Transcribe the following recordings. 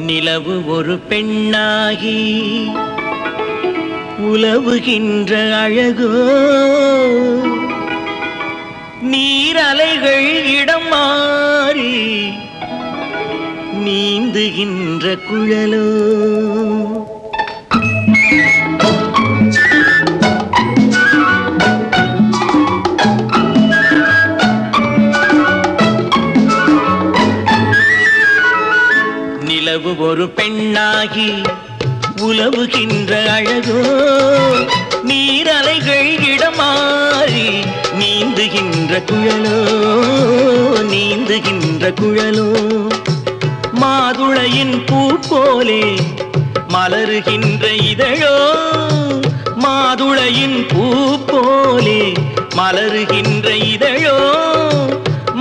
நிலவு ஒரு பெண்ணாகி உலவுகின்ற அழகோ, நீரலைகள் இடம் மாறி நீந்துகின்ற குழலோ. நிலவு ஒரு பெண்ணாகி உலவுகின்ற அழகோ, நீரலைகள் இடமாறி நீந்துகின்ற குழலோ, நீந்துகின்ற குழலோ. மாதுளையின் பூ போலே மலருகின்ற இதழோ, மாதுளையின் பூ போலே மலருகின்ற இதழோ.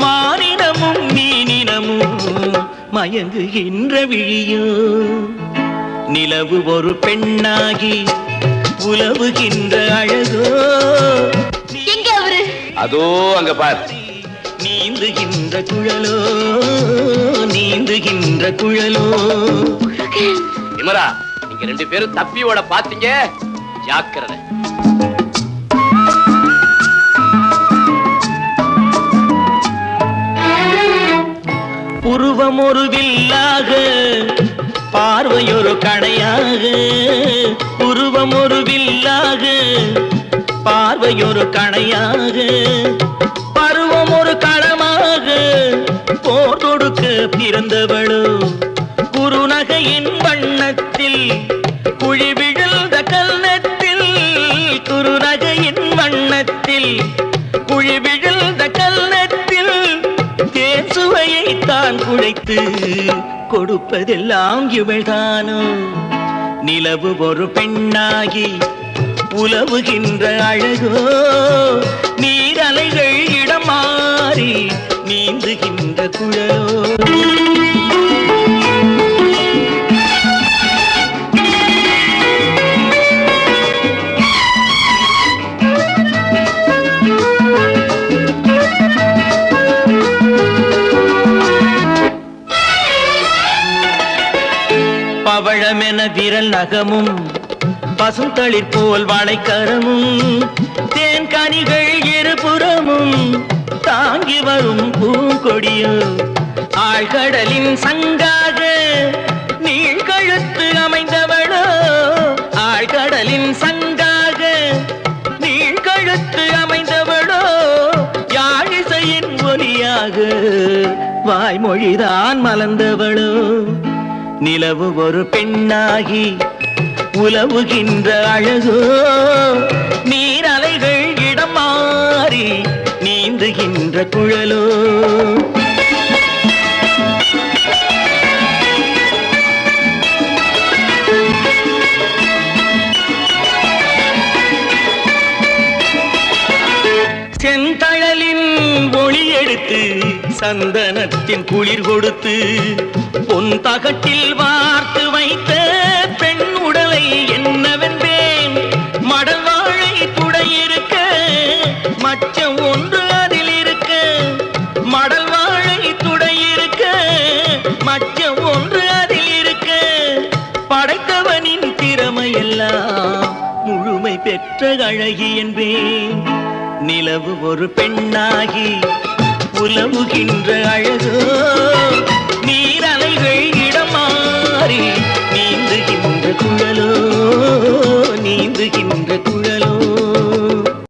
மானினமும் மீனினமும் மயங்குகின்ற விழியோ. நிலவு ஒரு பெண்ணாகி உலவுகின்ற அழகோ. எங்க அவரு? அதோ அங்க பார். நீந்துகின்ற குழலோ, நீந்துகின்ற குழலோ. விமலா, நீங்க ரெண்டு பேரும் தப்பியோட பாத்தீங்க, ஜாக்கிரதை. உருவம் ஒரு வில்லாக, பார்வையொரு கணையாக. உருவம் ஒரு வில்லாக, பார்வையொரு கணையாக. பருவம் ஒரு களமாக, போர் தொடுக்க பிறந்தவளோ. குறுநகையின் வண்ணத்தில் குழி விழுந்த கல்நத்தில், குறுநகையின் வண்ணத்தில் குழி விழுந்த கல்நத்தில் தேன் சுவையை தான் குழைத்து கொடுப்பதெல்லாம் இவள்தானோ. நிலவு ஒரு பெண்ணாகி உலவுகின்ற அழகோ, நீரலைகள் இடம் மாறி நீந்துகின்ற குழலோ. பவழமென விரல் நகமும், பசுந்தளிர் போல் வாழைக்கரமும், தேன் கனிகள் இருபுறமும் தாங்கி வரும் பூங்கொடியோ. ஆழ்கடலின் சங்காக நீழ்கழுத்து அமைந்தவளோ. ஆழ்கடலின் சங்காக நீழ்கழுத்து அமைந்தவளோ. யாழிசையின் ஒலியாக வாய்மொழிதான் மலர்ந்தவளோ. நிலவு ஒரு பெண்ணாகி உலவுகின்ற அழகோ, நீரலைகள் இடம் மாறி நீந்துகின்ற குழலோ. செந்தழலின் ஒளி எடுத்து சந்தனத்தின் குளிர் கொடுத்து பொன் தகட்டில் வார்த்து வைத்த பெண் உடலை என்னவென்பேன். மடல் வாழை துடையிருக்க மச்சம் ஒன்று அதில் இருக்க, மடல் வாழை துடையிருக்க மச்சம் ஒன்று அதில் இருக்க. படைத்தவனின் திறமையெல்லாம் முழுமை பெற்ற அழகி என்பேன். நிலவு ஒரு பெண்ணாகி உலவுகின்ற அழகோ, நீரலைகள் இடம் மாறி நீந்துகின்ற குழலோ, நீந்துகின்ற குழலோ.